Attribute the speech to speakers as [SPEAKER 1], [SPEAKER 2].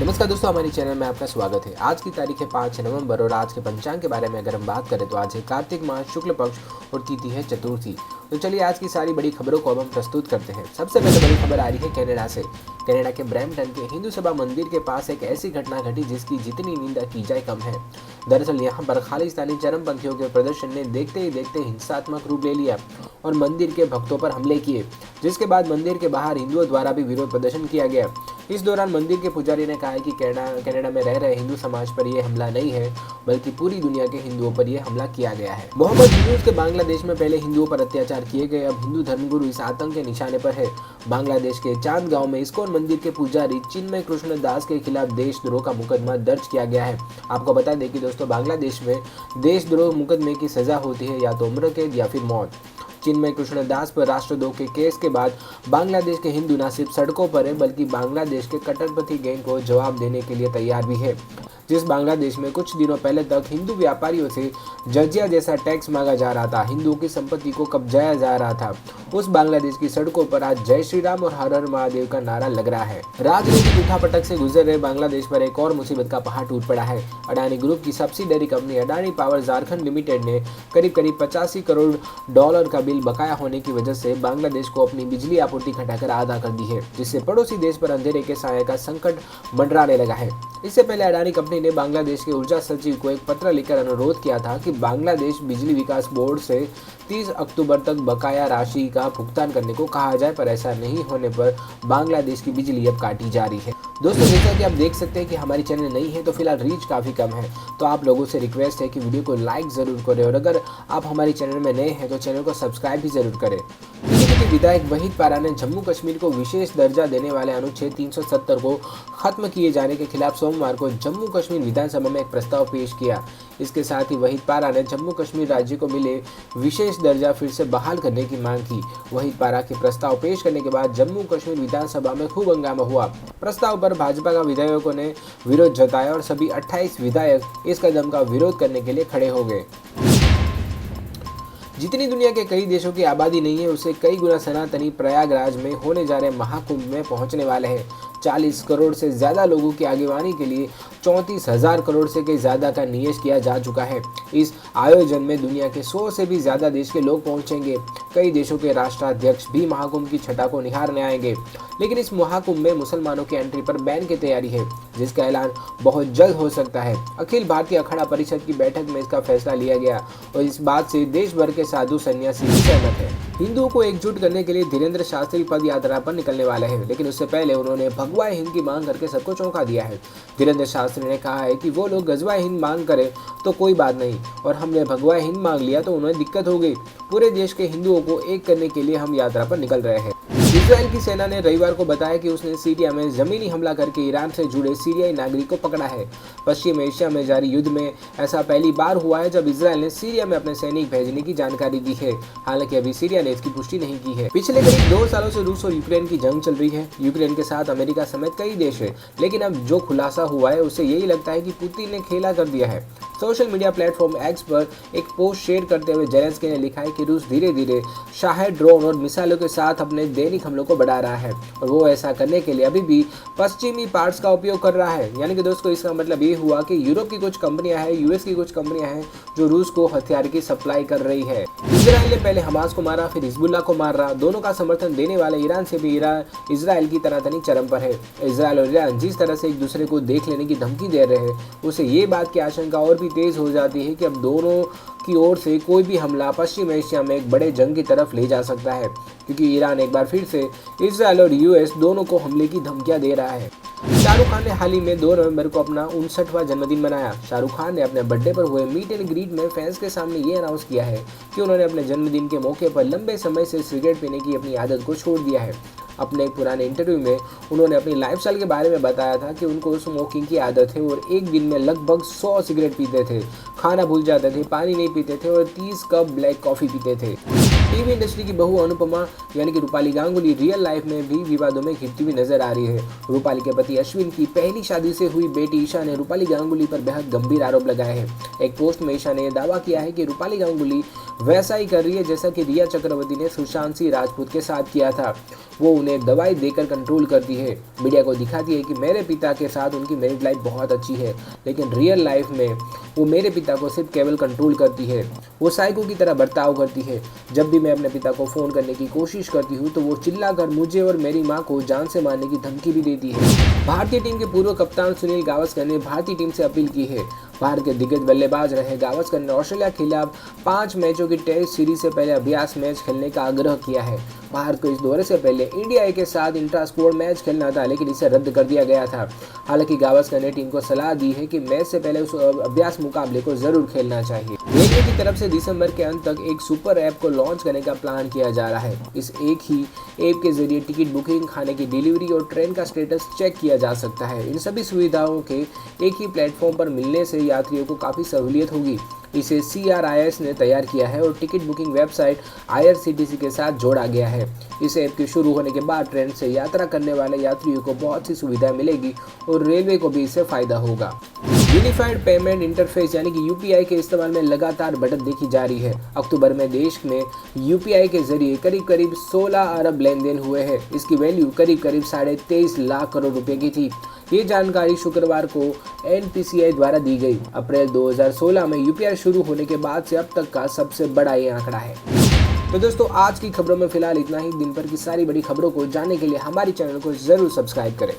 [SPEAKER 1] नमस्कार दोस्तों, हमारे चैनल में आपका स्वागत है। आज की तारीख है 5 नवंबर और आज के पंचांग के बारे में अगर हम बात करें तो आज है कार्तिक मास शुक्ल पक्ष और तिथि है चतुर्थी। तो चलिए आज की सारी बड़ी खबरों को अब हम प्रस्तुत करते हैं। सबसे पहले बड़ी खबर आ रही है कनाडा से। कनाडा के ब्रैम्पटन के हिंदू सभा मंदिर के पास एक ऐसी घटना घटी जिसकी जितनी निंदा की जाए कम है। दरअसल यहाँ पर खालिस्तानी चरमपंथियों के प्रदर्शन ने देखते ही देखते हिंसात्मक रूप ले लिया और मंदिर के भक्तों पर हमले किए, जिसके बाद मंदिर के बाहर हिंदुओं द्वारा भी विरोध प्रदर्शन किया गया। इस दौरान मंदिर के पुजारी ने कहा है कि कनाडा में रह रहे हिंदू समाज पर यह हमला नहीं है, बल्कि पूरी दुनिया के हिंदुओं पर यह हमला किया गया है। मोहम्मद यूनुस के बांग्लादेश में पहले हिंदुओं पर अत्याचार किए गए, अब हिंदू धर्मगुरु इस आतंक के निशाने पर है। बांग्लादेश के चांद गांव में इस्कॉन मंदिर के पुजारी चिन्मय कृष्ण दास के खिलाफ देशद्रोह का मुकदमा दर्ज किया गया है। आपको बता दें कि दोस्तों, बांग्लादेश में देशद्रोह मुकदमे की सजा होती है या तो उम्र कैद या फिर मौत। चिन्मय कृष्ण दास पर राष्ट्रद्रोह के केस के बाद बांग्लादेश के हिंदू न सिर्फ सड़कों पर है बल्कि बांग्लादेश के कट्टरपंथी गैंग को जवाब देने के लिए तैयार भी है। जिस बांग्लादेश में कुछ दिनों पहले तक हिंदू व्यापारियों से जजिया जैसा टैक्स मांगा जा रहा था, हिंदुओं की संपत्ति को कब्जाया जा रहा था, उस बांग्लादेश की सड़कों पर आज जय श्री राम और हर हर महादेव का नारा लग रहा है। राजनीतिक उठापटक से गुजर रहे बांग्लादेश पर एक और मुसीबत का पहाड़ टूट पड़ा है। अडानी ग्रुप की subsidiary company Adani power Jharkhand limited ने करीब 85 करोड़ डॉलर का बिल बकाया होने की वजह से बांग्लादेश को अपनी बिजली आपूर्ति घटाकर आधा कर दी है, जिससे पड़ोसी देश पर अंधेरे के साये का संकट मंडराने लगा है। इससे पहले अडानी कंपनी ने बांग्लादेश के ऊर्जा सचिव को एक पत्र लिखकर अनुरोध किया था कि बांग्लादेश बिजली विकास बोर्ड से 30 अक्टूबर तक बकाया राशि का भुगतान करने को कहा जाए, पर ऐसा नहीं होने पर बांग्लादेश की बिजली अब काटी जा रही है। दोस्तों, जैसा कि आप देख सकते हैं कि हमारी चैनल नहीं है तो फिलहाल रीच काफ़ी कम है, तो आप लोगों से रिक्वेस्ट है कि वीडियो को लाइक ज़रूर करें और अगर आप हमारी चैनल में नए हैं तो चैनल को सब्सक्राइब भी ज़रूर करें। बीजेपी के विधायक वहीद पारा ने जम्मू कश्मीर को विशेष दर्जा देने वाले अनुच्छेद 370 को खत्म किए जाने के खिलाफ सोमवार को जम्मू कश्मीर विधानसभा में एक प्रस्ताव पेश किया। इसके साथ ही वहीद पारा ने जम्मू कश्मीर राज्य को मिले विशेष दर्जा फिर से बहाल करने की मांग की। वहीद पारा के प्रस्ताव पेश करने के बाद जम्मू कश्मीर विधानसभा में खूब हंगामा हुआ। प्रस्ताव पर भाजपा का विधायकों ने विरोध जताया और सभी 28 विधायक इस कदम का विरोध करने के लिए खड़े हो गए। जितनी दुनिया के कई देशों की आबादी नहीं है, उससे कई गुना सनातनी प्रयागराज में होने जा रहे महाकुंभ में पहुंचने वाले हैं। 40 करोड़ से ज़्यादा लोगों की आगेवानी के लिए 34,000 करोड़ से कई ज़्यादा का निवेश किया जा चुका है। इस आयोजन में दुनिया के 100 से भी ज़्यादा देश के लोग पहुंचेंगे। कई देशों के राष्ट्राध्यक्ष भी महाकुंभ की छटा को निहारने आएंगे, लेकिन इस महाकुंभ में मुसलमानों की एंट्री पर बैन की तैयारी है, जिसका ऐलान बहुत जल्द हो सकता है। अखिल भारतीय अखाड़ा परिषद की बैठक में इसका फैसला लिया गया और इस बात से देश भर के साधु सन्यासी भी सहमत है। हिंदुओं को एकजुट करने के लिए धीरेन्द्र शास्त्री पद यात्रा पर निकलने वाले हैं, लेकिन उससे पहले उन्होंने भगवा हिंद की मांग करके सबको चौंका दिया है। धीरेन्द्र शास्त्री ने कहा है कि वो लोग गजवा हिंद मांग करें तो कोई बात नहीं, और हमने भगवा हिंद मांग लिया तो उन्हें दिक्कत हो गई। पूरे देश के हिंदुओं को एक करने के लिए हम यात्रा पर निकल रहे हैं। इजराइल की सेना ने रविवार को बताया कि उसने सीरिया में जमीनी हमला करके ईरान से जुड़े सीरियाई नागरिक को पकड़ा है। पश्चिम एशिया में जारी युद्ध में ऐसा पहली बार हुआ है जब इजराइल ने सीरिया में अपने सैनिक भेजने की जानकारी दी है। हालांकि अभी सीरिया ने इसकी पुष्टि नहीं की है। पिछले करीब 2 सालों से रूस और यूक्रेन की जंग चल रही है। यूक्रेन के साथ अमेरिका समेत कई देश है, लेकिन अब जो खुलासा हुआ है उससे यही लगता है कि पुतिन ने खेला कर दिया है। सोशल मीडिया प्लेटफॉर्म एक्स पर एक पोस्ट शेयर करते हुए जेलेंस्की ने लिखा है कि रूस धीरे धीरे शाहे ड्रोन और मिसाइलों के साथ अपने दैनिक हमलों को बढ़ा रहा है और वो ऐसा करने के लिए अभी भी पश्चिमी पार्ट्स का उपयोग कर रहा है। यानी कि दोस्तों, इसका मतलब ये हुआ कि यूरोप की कुछ कंपनियां हैं, यूएस की कुछ कंपनियां हैं जो रूस को हथियार की सप्लाई कर रही है। इजराइल ने पहले हमास को मारा, फिर हिजबुल्लाह को मार रहा। दोनों का समर्थन देने वाले ईरान से भी इजराइल की तनातनी चरम पर है। इजराइल और ईरान जिस तरह से एक दूसरे को देख लेने की धमकी दे रहे हैं, उससे ये बात की आशंका और भी तेज हो जाती है कि अब दोनों की ओर से कोई भी हमला पश्चिम एशिया में एक बड़े जंग की तरफ ले जा सकता है, क्योंकि ईरान एक बार फिर से इजराइल और यूएस दोनों को हमले की धमकियां दे रहा है। शाहरुख खान ने हाल ही में 2 नवंबर को अपना 59वां जन्मदिन मनाया। शाहरुख खान ने अपने बर्थडे पर हुए मीट एंड ग्रीट में फैंस के सामने ये अनाउंस किया है कि उन्होंने अपने जन्मदिन के मौके पर लंबे समय से सिगरेट पीने की अपनी आदत को छोड़ दिया है। अपने एक पुराने इंटरव्यू में उन्होंने अपनी लाइफस्टाइल के बारे में बताया था कि उनको स्मोकिंग की आदत है और एक दिन में लगभग 100 सिगरेट पीते थे, खाना भूल जाते थे, पानी नहीं पीते थे और 30 कप ब्लैक कॉफ़ी पीते थे। टीवी इंडस्ट्री की बहू अनुपमा यानी कि रूपाली गांगुली रियल लाइफ में भी विवादों में घिरती हुई नजर आ रही है। रूपाली के पति अश्विन की पहली शादी से हुई बेटी ईशा ने रूपाली गांगुली पर बेहद गंभीर आरोप लगाए हैं। एक पोस्ट में ईशा ने यह दावा किया है कि रूपाली गांगुली वैसा ही कर रही है जैसा कि रिया चक्रवर्ती ने सुशांत सिंह राजपूत के साथ किया था। वो उन्हें दवाई देकर कंट्रोल करती है, मीडिया को दिखाती है कि मेरे पिता के साथ उनकी मैरिड लाइफ बहुत अच्छी है, लेकिन रियल लाइफ में वो मेरे पिता को सिर्फ केवल कंट्रोल करती है। वो साइको की तरह बर्ताव करती है। जब भी मैं अपने पिता को फ़ोन करने की कोशिश करती हूँ तो वो चिल्लाकर मुझे और मेरी माँ को जान से मारने की धमकी भी देती है। भारतीय टीम के पूर्व कप्तान सुनील गावस्कर ने भारतीय टीम से अपील की है। भारत के दिग्गज बल्लेबाज रहे गावस्कर ने ऑस्ट्रेलिया के खिलाफ 5 मैचों की टेस्ट सीरीज से पहले अभ्यास मैच खेलने का आग्रह किया है। भारत को इस दौरे से पहले इंडिया ए के साथ इंट्रा स्क्वाड मैच खेलना था, लेकिन इसे रद्द कर दिया गया था। हालांकि गावस्कर ने टीम को सलाह दी है कि मैच से पहले उस अभ्यास मुकाबले को जरूर खेलना चाहिए। रेलवे की तरफ से दिसंबर के अंत तक एक सुपर ऐप को लॉन्च करने का प्लान किया जा रहा है। इस एक ही ऐप के जरिए टिकट बुकिंग, खाने की डिलीवरी और ट्रेन का स्टेटस चेक किया जा सकता है। इन सभी सुविधाओं के एक ही प्लेटफॉर्म पर मिलने से यात्रियों को काफ़ी सहूलियत होगी। इसे CRIS ने तैयार किया है और टिकट बुकिंग वेबसाइट IRCTC के साथ जोड़ा गया है। इस ऐप के शुरू होने के बाद ट्रेन से यात्रा करने वाले यात्रियों को बहुत सी सुविधाएं मिलेगी और रेलवे को भी इससे फायदा होगा। यूनिफाइड पेमेंट इंटरफेस यानी कि UPI के इस्तेमाल में लगातार बढ़त देखी जा रही है। अक्टूबर में देश में UPI के जरिए करीब 16 अरब लेन देन हुए हैं। इसकी वैल्यू करीब 23.5 लाख करोड़ रुपए की थी। ये जानकारी शुक्रवार को NPCI द्वारा दी गई। अप्रैल 2016 में UPI शुरू होने के बाद से अब तक का सबसे बड़ा ये आंकड़ा है। तो दोस्तों, आज की खबरों में फिलहाल इतना ही। दिन भर की सारी बड़ी खबरों को जानने के लिए हमारे चैनल को जरूर सब्सक्राइब करें।